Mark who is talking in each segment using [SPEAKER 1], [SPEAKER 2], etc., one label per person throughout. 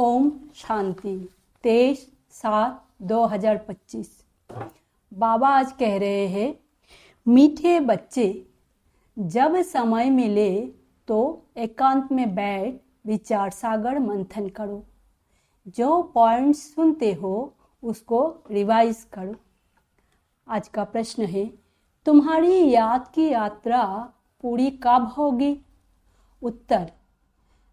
[SPEAKER 1] ओम शांति 23/7/2025। बाबा आज कह रहे हैं, मीठे बच्चे, जब समय मिले तो एकांत में बैठ विचार सागर मंथन करो। जो पॉइंट्स सुनते हो उसको रिवाइज करो। आज का प्रश्न है, तुम्हारी याद की यात्रा पूरी कब होगी? उत्तर,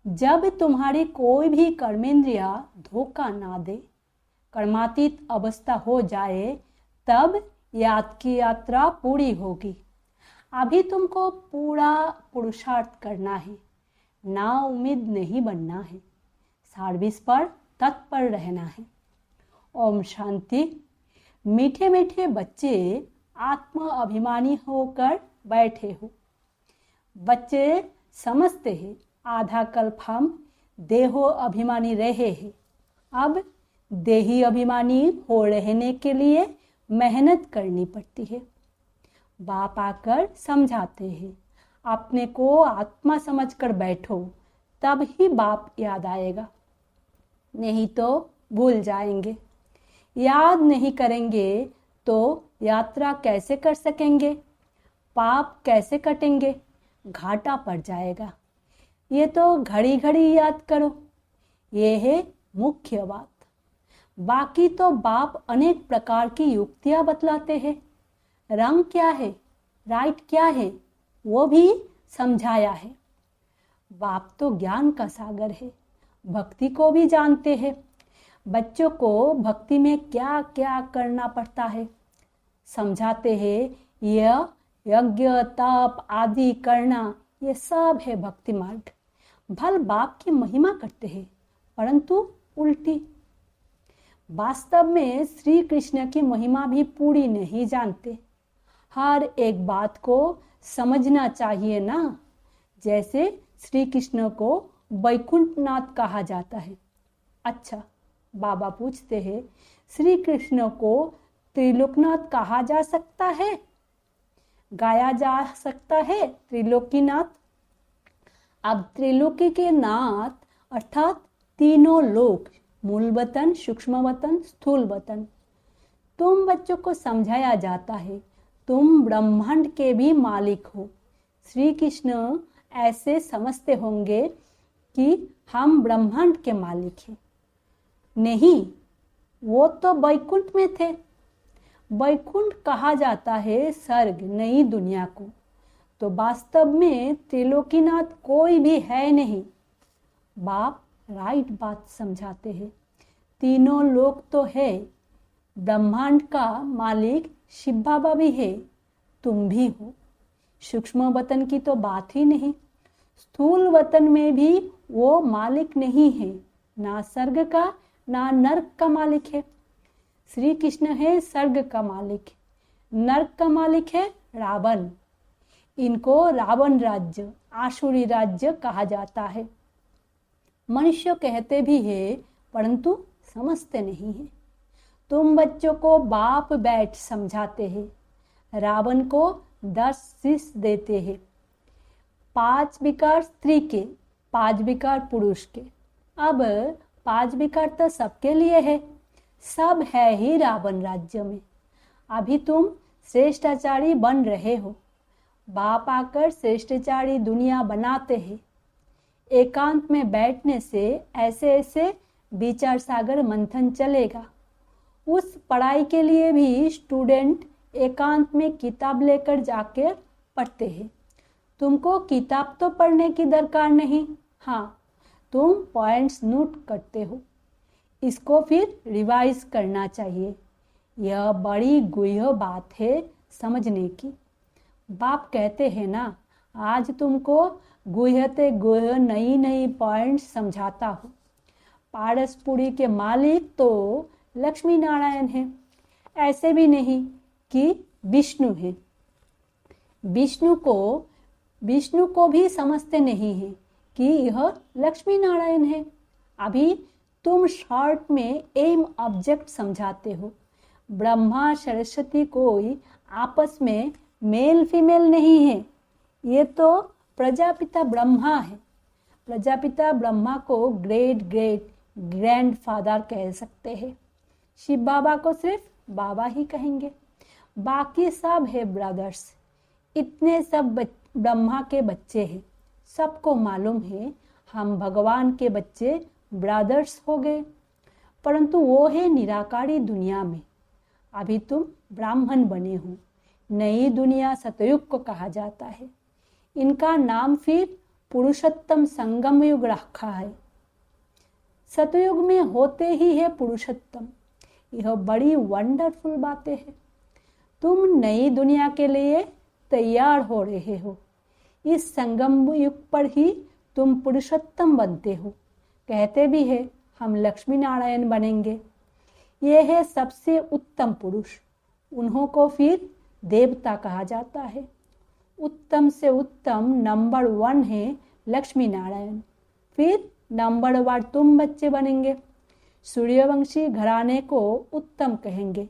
[SPEAKER 1] जब तुम्हारी कोई भी कर्मेंद्रिया धोखा ना दे, कर्मातीत अवस्था हो जाए, तब याद की यात्रा पूरी होगी। अभी तुमको पूरा पुरुषार्थ करना है, ना उम्मीद नहीं बनना है, सर्विस पर तत्पर रहना है। ओम शांति। मीठे मीठे बच्चे आत्म अभिमानी होकर बैठे हो। बच्चे समझते हैं आधा कल्प हम देहो अभिमानी रहे हैं, अब देही अभिमानी हो रहने के लिए मेहनत करनी पड़ती है। बाप आकर समझाते हैं, अपने को आत्मा समझकर बैठो, तब ही बाप याद आएगा, नहीं तो भूल जाएंगे। याद नहीं करेंगे तो यात्रा कैसे कर सकेंगे? पाप कैसे कटेंगे? घाटा पड़ जाएगा। ये तो घड़ी घड़ी याद करो, ये है मुख्य बात। बाकी तो बाप अनेक प्रकार की युक्तियां बतलाते हैं। रंग क्या है, राइट क्या है, वो भी समझाया है। बाप तो ज्ञान का सागर है, भक्ति को भी जानते हैं। बच्चों को भक्ति में क्या क्या करना पड़ता है समझाते हैं। यह यज्ञ तप आदि करना, ये सब है भक्ति मार्ग। भल बाप की महिमा करते हैं, परंतु उल्टी। वास्तव में श्री कृष्ण की महिमा भी पूरी नहीं जानते। हर एक बात को समझना चाहिए ना। जैसे श्री कृष्ण को वैकुंठनाथ कहा जाता है। अच्छा, बाबा पूछते हैं, श्री कृष्ण को त्रिलोकनाथ कहा जा सकता है? गाया जा सकता है त्रिलोकीनाथ? अब त्रिलोकी के नाथ अर्थात तीनों लोक, मूल वतन, सूक्ष्म वतन, स्थूल वतन। तुम बच्चों को समझाया जाता है, तुम ब्रह्मांड के भी मालिक हो। श्री कृष्ण ऐसे समझते होंगे कि हम ब्रह्मांड के मालिक हैं। नहीं, वो तो वैकुंठ में थे। वैकुंठ कहा जाता है स्वर्ग, नई दुनिया को। तो वास्तव में त्रिलोकीनाथ कोई भी है नहीं। बाप राइट बात समझाते हैं। तीनों लोक तो है, ब्रह्मांड का मालिक शिव बाबा भी है, तुम भी हो। सूक्ष्म वतन की तो बात ही नहीं। स्थूल वतन में भी वो मालिक नहीं है, ना स्वर्ग का ना नर्क का मालिक है। श्री कृष्ण है स्वर्ग का मालिक, नर्क का मालिक है रावण। इनको रावण राज्य, आसुरी राज्य कहा जाता है। मनुष्य कहते भी है, परंतु समझते नहीं है। तुम बच्चों को बाप बैठ समझाते हैं। रावण को 10 शीश देते हैं, 5 विकार स्त्री के, 5 विकार पुरुष के। अब 5 विकार तो सबके लिए है, सब है ही रावण राज्य में। अभी तुम श्रेष्ठाचारी बन रहे हो। बाप आकर श्रेष्ठाचारी दुनिया बनाते हैं। एकांत में बैठने से ऐसे ऐसे विचार सागर मंथन चलेगा। उस पढ़ाई के लिए भी स्टूडेंट एकांत में किताब लेकर जाकर पढ़ते हैं। तुमको किताब तो पढ़ने की दरकार नहीं, हाँ, तुम पॉइंट्स नोट करते हो। इसको फिर रिवाइज करना चाहिए। यह बड़ी गुह्य बात है समझने की। बाप कहते हैं ना, आज तुमको गुह्यते गुह्य नई नई पॉइंट समझाता हूँ। पारसपुरी के मालिक तो लक्ष्मी नारायण है, ऐसे भी नहीं कि विष्णु है। विष्णु को भी समझते नहीं है कि यह लक्ष्मी नारायण है। अभी तुम शॉर्ट में एम ऑब्जेक्ट समझाते हो। ब्रह्मा सरस्वती कोई आपस में मेल फीमेल नहीं है, ये तो प्रजापिता ब्रह्मा है। प्रजापिता ब्रह्मा को ग्रेट ग्रेट ग्रैंडफादर कह सकते हैं। शिव बाबा को सिर्फ बाबा ही कहेंगे, बाकी सब है ब्रदर्स। इतने सब ब्रह्मा के बच्चे हैं, सबको मालूम है हम भगवान के बच्चे ब्रदर्स हो गए, परंतु वो है निराकारी दुनिया में। अभी तुम ब्राह्मण बने हो। नई दुनिया सतयुग को कहा जाता है। इनका नाम फिर पुरुषोत्तम संगम युग रखा है। सतयुग में होते ही है पुरुषोत्तम। यह बड़ी वंडरफुल बातें हैं। तुम नई दुनिया के लिए तैयार हो रहे हो। इस संगम युग पर ही तुम पुरुषोत्तम बनते हो। कहते भी है हम लक्ष्मी नारायण बनेंगे। ये है सबसे उत्तम पुरुष। उन्हों को फिर देवता कहा जाता है। उत्तम से उत्तम नंबर 1 है लक्ष्मी नारायण। फिर नंबर 1 तुम बच्चे बनेंगे। सूर्यवंशी घराने को उत्तम कहेंगे।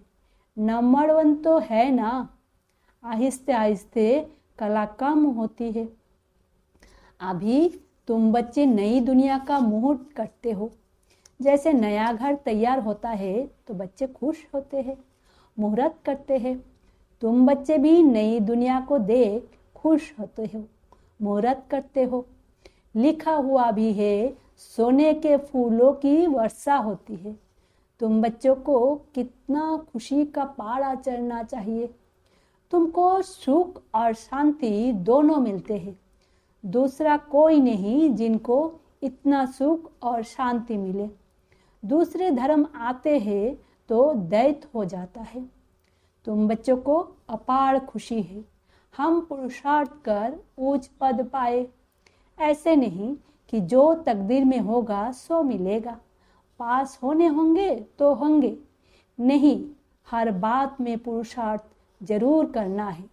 [SPEAKER 1] नंबर 1 तो है ना। आहिस्ते आहिस्ते कला कम होती है। अभी तुम बच्चे नई दुनिया का मुहूर्त करते हो। जैसे नया घर तैयार होता है तो बच्चे खुश होते हैं, मुहूर्त करते हैं। तुम बच्चे भी नई दुनिया को देख खुश होते हो, मुहूर्त करते हो। लिखा हुआ भी है सोने के फूलों की वर्षा होती है। तुम बच्चों को कितना खुशी का पहाड़ चढ़ना चाहिए। तुमको सुख और शांति दोनों मिलते हैं। दूसरा कोई नहीं जिनको इतना सुख और शांति मिले। दूसरे धर्म आते हैं तो दैत्य हो जाता है। तुम बच्चों को अपार खुशी है। हम पुरुषार्थ कर ऊंच पद पाए। ऐसे नहीं कि जो तकदीर में होगा सो मिलेगा। पास होने होंगे तो होंगे, नहीं, हर बात में पुरुषार्थ जरूर करना है।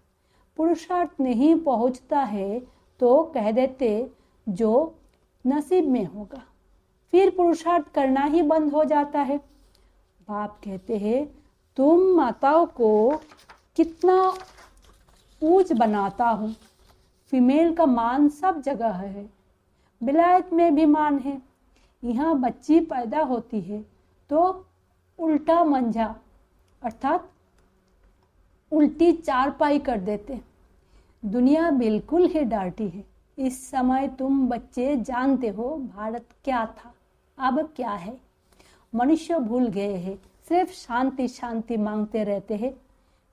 [SPEAKER 1] पुरुषार्थ नहीं पहुंचता है तो कह देते जो नसीब में होगा। फिर पुरुषार्थ करना ही बंद हो जाता है। बाप कहते हैं तुम माताओं को कितना ऊंच बनाता हूँ। फीमेल का मान सब जगह है। विलायत में भी मान है। यहाँ बच्ची पैदा होती है तो उल्टा मंजा अर्थात उल्टी चारपाई कर देते। दुनिया बिल्कुल ही डांटी है। इस समय तुम बच्चे जानते हो भारत क्या था, अब क्या है। मनुष्य भूल गए हैं, सिर्फ शांति शांति मांगते रहते हैं।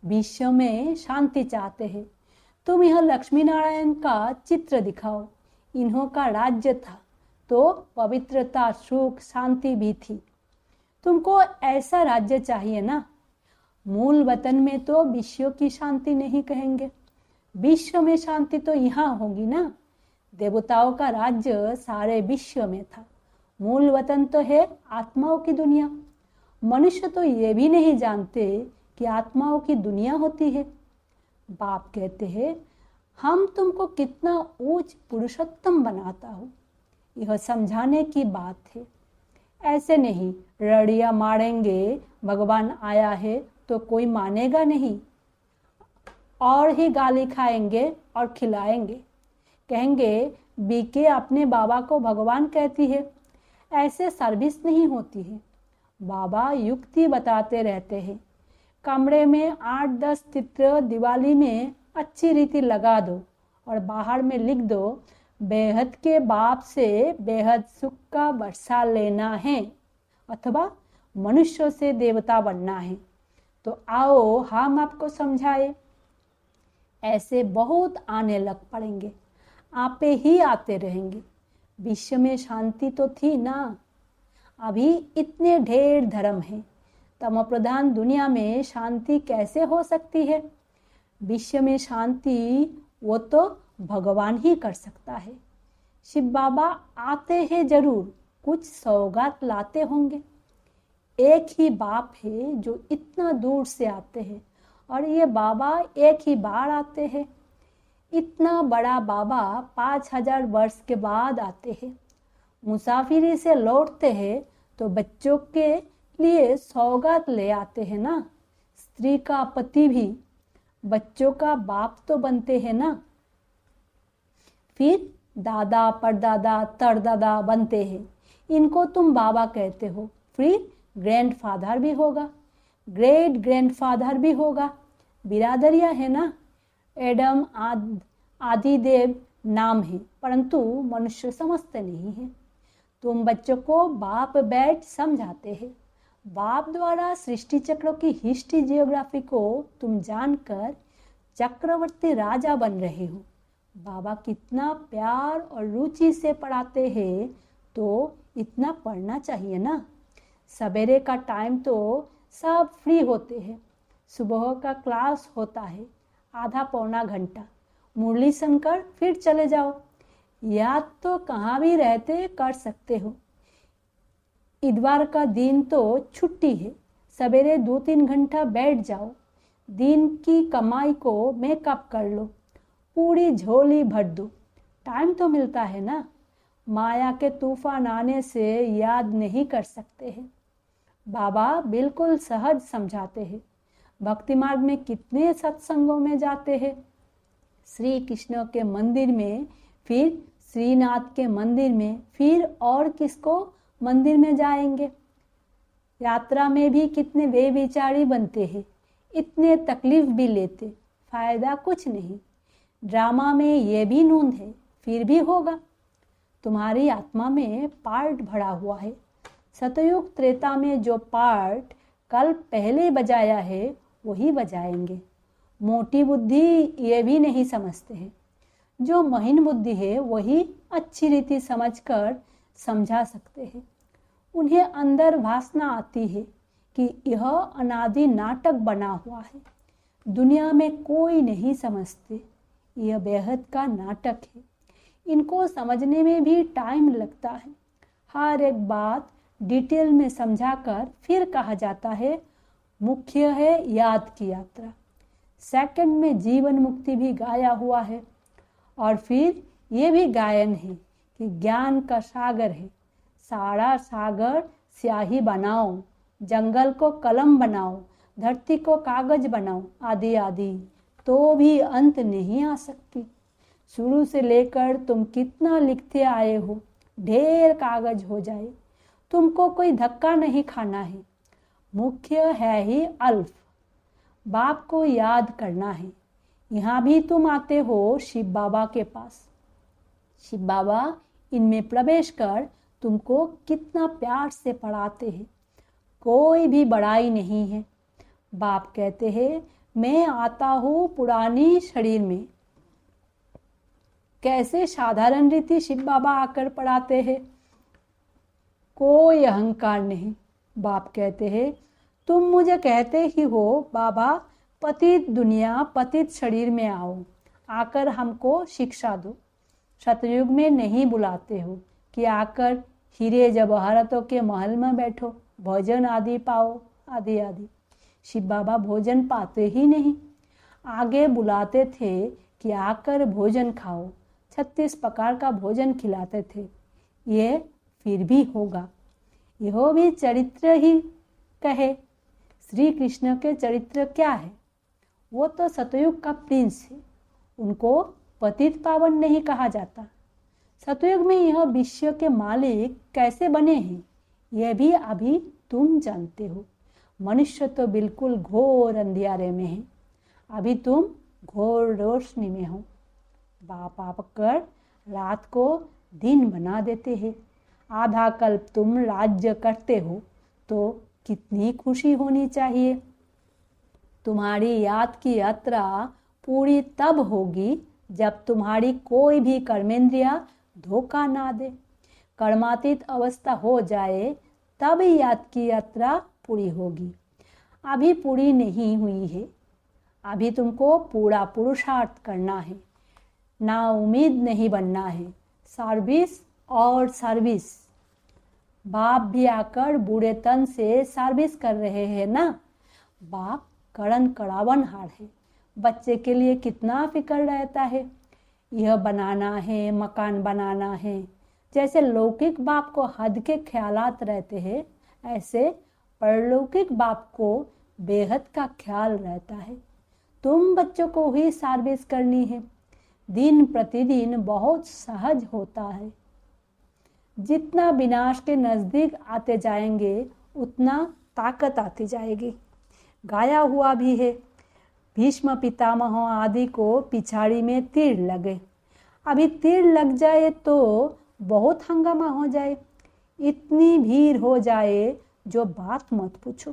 [SPEAKER 1] विश्व में शांति चाहते हैं। तुम यह लक्ष्मी नारायण का चित्र दिखाओ। इन्हों का राज्य था तो पवित्रता, सुख, शांति भी थी। तुमको ऐसा राज्य चाहिए ना। मूल वतन में तो विश्व की शांति नहीं कहेंगे। विश्व में शांति तो यहाँ होगी ना। देवताओं का राज्य सारे विश्व में था। मूल वतन तो है आत्माओं की दुनिया। मनुष्य तो ये भी नहीं जानते कि आत्माओं की दुनिया होती है। बाप कहते हैं हम तुमको कितना ऊंच पुरुषोत्तम बनाता हूँ। यह समझाने की बात है। ऐसे नहीं रड़िया मारेंगे भगवान आया है तो कोई मानेगा नहीं, और ही गाली खाएंगे और खिलाएंगे। कहेंगे बीके अपने बाबा को भगवान कहती है। ऐसे सर्विस नहीं होती है। बाबा युक्ति बताते रहते हैं। कमरे में 8-10 चित्र दिवाली में अच्छी रीति लगा दो और बाहर में लिख दो बेहद के बाप से बेहद सुख का वर्षा लेना है अथवा मनुष्यों से देवता बनना है। तो आओ हम आपको समझाए। ऐसे बहुत आने लग पड़ेंगे, आपे ही आते रहेंगे। विश्व में शांति तो थी ना। अभी इतने ढेर धर्म हैं। तम प्रधान दुनिया में शांति कैसे हो सकती है। विश्व में शांति वो तो भगवान ही कर सकता है। शिव बाबा आते हैं जरूर, कुछ सौगात लाते होंगे। एक ही बाप है जो इतना दूर से आते हैं और ये बाबा एक ही बार आते हैं। इतना बड़ा बाबा 5000 वर्ष के बाद आते हैं। मुसाफिरी से लौटते हैं तो बच्चों के लिए सौगात ले आते हैं ना। स्त्री का पति भी बच्चों का बाप तो बनते हैं ना। फिर दादा, परदादा, तरदादा बनते हैं। इनको तुम बाबा कहते हो, फिर ग्रैंडफादर भी होगा, ग्रेट ग्रैंडफादर भी होगा। बिरादरियां है ना। एडम आदिदेव नाम है, परंतु मनुष्य समझते नहीं है। तुम बच्चों को बाप बैठ समझाते हैं। बाप द्वारा सृष्टि चक्रों की हिस्ट्री जियोग्राफी को तुम जानकर चक्रवर्ती राजा बन रहे हो। बाबा कितना प्यार और रुचि से पढ़ाते हैं, तो इतना पढ़ना चाहिए ना। सवेरे का टाइम तो सब फ्री होते हैं। सुबह का क्लास होता है, आधा पौना घंटा, मुरली सुनकर फिर चले जाओ। याद तो कहाँ भी रहते कर सकते हो। इतवार का दिन तो छुट्टी है, सवेरे 2-3 घंटा बैठ जाओ। दिन की कमाई को मेकअप कर लो, पूरी झोली भर दो। टाइम तो मिलता है ना। माया के तूफान आने से याद नहीं कर सकते हैं। बाबा बिल्कुल सहज समझाते हैं। भक्ति मार्ग में कितने सत्संगों में जाते हैं, श्री कृष्ण के मंदिर में, फिर श्रीनाथ के मंदिर में, फिर और किसको मंदिर में जाएंगे। यात्रा में भी कितने बेविचारी बनते हैं, इतने तकलीफ भी लेते, फायदा कुछ नहीं। ड्रामा में ये भी नूंद है, फिर भी होगा। तुम्हारी आत्मा में पार्ट भरा हुआ है। सतयुग त्रेता में जो पार्ट कल पहले बजाया है वही बजाएंगे। मोटी बुद्धि ये भी नहीं समझते हैं। जो महीन बुद्धि है वही अच्छी रीति समझकर समझा सकते हैं। उन्हें अंदर वासना आती है कि यह अनादि नाटक बना हुआ है, दुनिया में कोई नहीं समझते, यह बेहद का नाटक है। इनको समझने में भी टाइम लगता है। हर एक बात डिटेल में समझाकर फिर कहा जाता है मुख्य है याद की यात्रा। सेकंड में जीवन मुक्ति भी गाया हुआ है, और फिर ये भी गायन है कि ज्ञान का सागर है। सारा सागर स्याही बनाओ, जंगल को कलम बनाओ, धरती को कागज बनाओ, आदि आदि, तो भी अंत नहीं आ सकती। शुरू से लेकर तुम कितना लिखते आए हो, ढेर कागज हो जाए। तुमको कोई धक्का नहीं खाना है। मुख्य है ही अल्फ। बाप को याद करना है। यहाँ भी तुम आते हो शिव बाबा के पास। शिव बाबा इनमें प्रवेश कर तुमको कितना प्यार से पढ़ाते हैं। कोई भी बड़ाई नहीं है। बाप कहते हैं मैं आता हूँ पुरानी शरीर में। कैसे साधारण रीति शिव बाबा आकर पढ़ाते हैं। कोई अहंकार नहीं। बाप कहते हैं तुम मुझे कहते ही हो बाबा पतित दुनिया पतित शरीर में आओ, आकर हमको शिक्षा दो। सतयुग में नहीं बुलाते हो कि आकर हीरे जवाहरातों के महल में बैठो, भोजन आदि पाओ, आदि आदि। शिव बाबा भोजन पाते ही नहीं। आगे बुलाते थे कि आकर भोजन खाओ, 36 प्रकार का भोजन खिलाते थे। ये फिर भी होगा। यह भी चरित्र ही कहे। श्री कृष्ण के चरित्र क्या है? वो तो सतयुग का प्रिंस है। उनको पतित पावन नहीं कहा जाता। सतयुग में यह विश्व के मालिक कैसे बने हैं, यह भी अभी तुम जानते हो। मनुष्य तो बिल्कुल घोर अंधियारे में है, अभी तुम घोर रोशनी में हो। बाप आकर रात को दिन बना देते हैं। आधा कल्प तुम राज्य करते हो तो कितनी खुशी होनी चाहिए। तुम्हारी याद की यात्रा पूरी तब होगी जब तुम्हारी कोई भी कर्मेंद्रिया धोखा ना दे। कर्मातीत अवस्था हो जाए तब याद की यात्रा पूरी होगी। अभी पूरी नहीं हुई है। अभी तुमको पूरा पुरुषार्थ करना है। ना उम्मीद नहीं बनना है। सर्विस और सर्विस। बाप भी आकर बूढ़े तन से सर्विस कर रहे हैं ना। बाप कड़न कड़ावन हार है। बच्चे के लिए कितना फिक्र रहता है। यह बनाना है, मकान बनाना है। जैसे लौकिक बाप को हद के ख्यालात रहते हैं, ऐसे परलौकिक बाप को बेहद का ख्याल रहता है। तुम बच्चों को ही सर्विस करनी है। दिन प्रतिदिन बहुत सहज होता है। जितना विनाश के नजदीक आते जाएंगे उतना ताकत आती जाएगी। गाया हुआ भी है, भीष्म पितामह आदि को पिछाड़ी में तीर लगे, अभी तीर लग जाए तो बहुत हंगामा हो जाए, इतनी भीड़ हो जाए जो बात मत पूछो।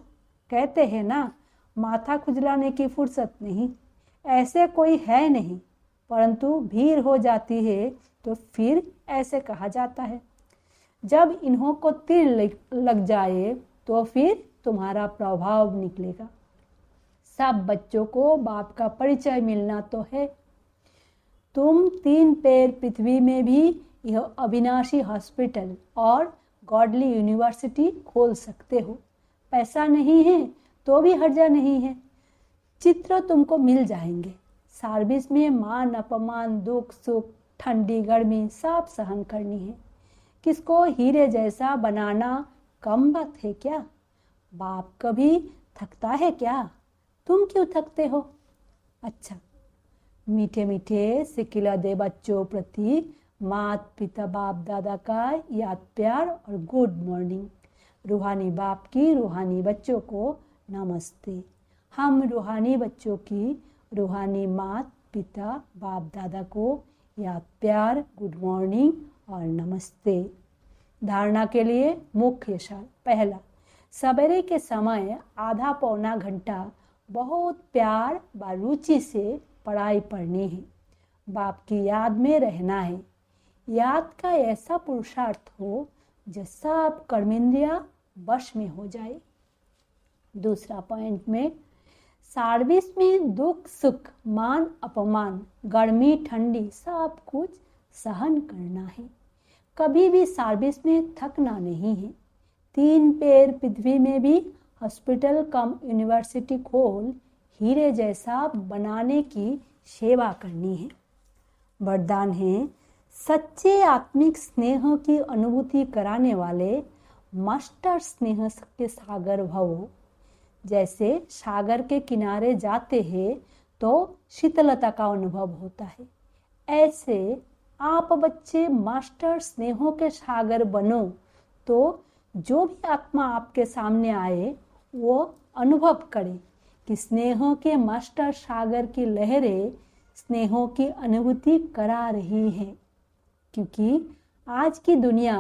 [SPEAKER 1] कहते हैं ना, माथा खुजलाने की फुर्सत नहीं, ऐसे कोई है नहीं, परंतु भीड़ हो जाती है तो फिर ऐसे कहा जाता है। जब इन्हों को तीर लग जाए तो फिर तुम्हारा प्रभाव निकलेगा। सब बच्चों को बाप का परिचय मिलना तो है। तुम 3 पैर पृथ्वी में भी यह अविनाशी हॉस्पिटल और गॉडली यूनिवर्सिटी खोल सकते हो। पैसा नहीं है तो भी हर्जा नहीं है, चित्र तुमको मिल जाएंगे। सर्विस में मान अपमान, दुख सुख, ठंडी गर्मी सब सहन करनी है। किसको हीरे जैसा बनाना कम बात है क्या? बाप कभी थकता है क्या? तुम क्यों थकते हो? अच्छा, मीठे मीठे सिकिला दे बच्चों प्रति माता पिता बाप दादा का याद प्यार और गुड मॉर्निंग। रूहानी बाप की रूहानी बच्चों को नमस्ते। हम रूहानी बच्चों की रूहानी माता पिता बाप दादा को याद प्यार, गुड मॉर्निंग और नमस्ते। धारणा के लिए मुख्य सार। पहला, सवेरे के समय आधा पौना घंटा बहुत प्यार व रुचि से पढ़ाई पढ़नी है, बाप की याद में रहना है। याद का ऐसा पुरुषार्थ हो जो सब कर्मेंद्रिया वश में हो जाए। दूसरा पॉइंट में, सर्विस में दुख सुख, मान अपमान, गर्मी ठंडी सब कुछ सहन करना है। कभी भी सर्विस में थकना नहीं है। 3 पैर पृथ्वी में भी हॉस्पिटल कम यूनिवर्सिटी खोल हीरे जैसा बनाने की सेवा करनी है। वरदान है, सच्चे आत्मिक स्नेह की अनुभूति कराने वाले मास्टर स्नेह के सागर भवो। जैसे सागर के किनारे जाते हैं तो शीतलता का अनुभव होता है, ऐसे आप बच्चे मास्टर स्नेहों के सागर बनो तो जो भी आत्मा आपके सामने आए वो अनुभव करे कि स्नेहों के मास्टर सागर की लहरें स्नेहों की अनुभूति करा रही हैं। क्योंकि आज की दुनिया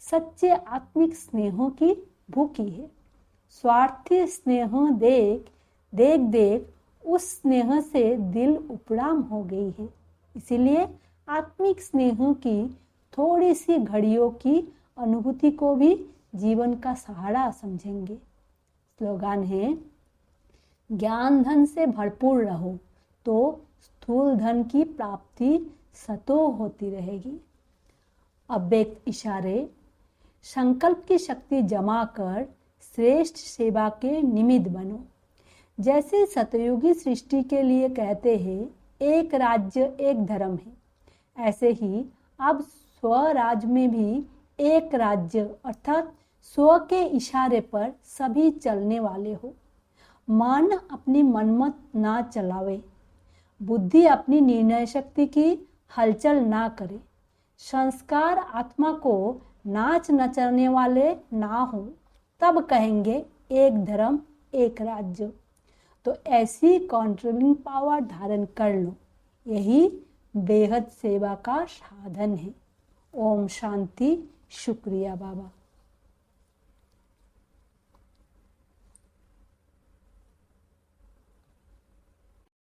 [SPEAKER 1] सच्चे आत्मिक स्नेहों की भूखी है। स्वार्थी स्नेह देख देख उस स्नेह से दिल उपराम हो गई है। इसीलिए आत्मिक स्नेह की थोड़ी सी घड़ियों की अनुभूति को भी जीवन का सहारा समझेंगे। स्लोगान है, ज्ञान धन से भरपूर रहो तो स्थूल धन की प्राप्ति सतो होती रहेगी। अव्यक्त इशारे, संकल्प की शक्ति जमा कर श्रेष्ठ सेवा के निमित्त बनो। जैसे सतयुगी सृष्टि के लिए कहते हैं एक राज्य एक धर्म है, ऐसे ही अब स्वराज में भी एक राज्य अर्थात स्व के इशारे पर सभी चलने वाले हो। मन अपनी मनमत ना चलावे, बुद्धि अपनी निर्णय शक्ति की हलचल ना करे, संस्कार आत्मा को नाच नचाने वाले ना हो, तब कहेंगे एक धर्म एक राज्य। तो ऐसी कंट्रोलिंग पावर धारण कर लो, यही बेहद सेवा का साधन है। ओम शांति। शुक्रिया बाबा।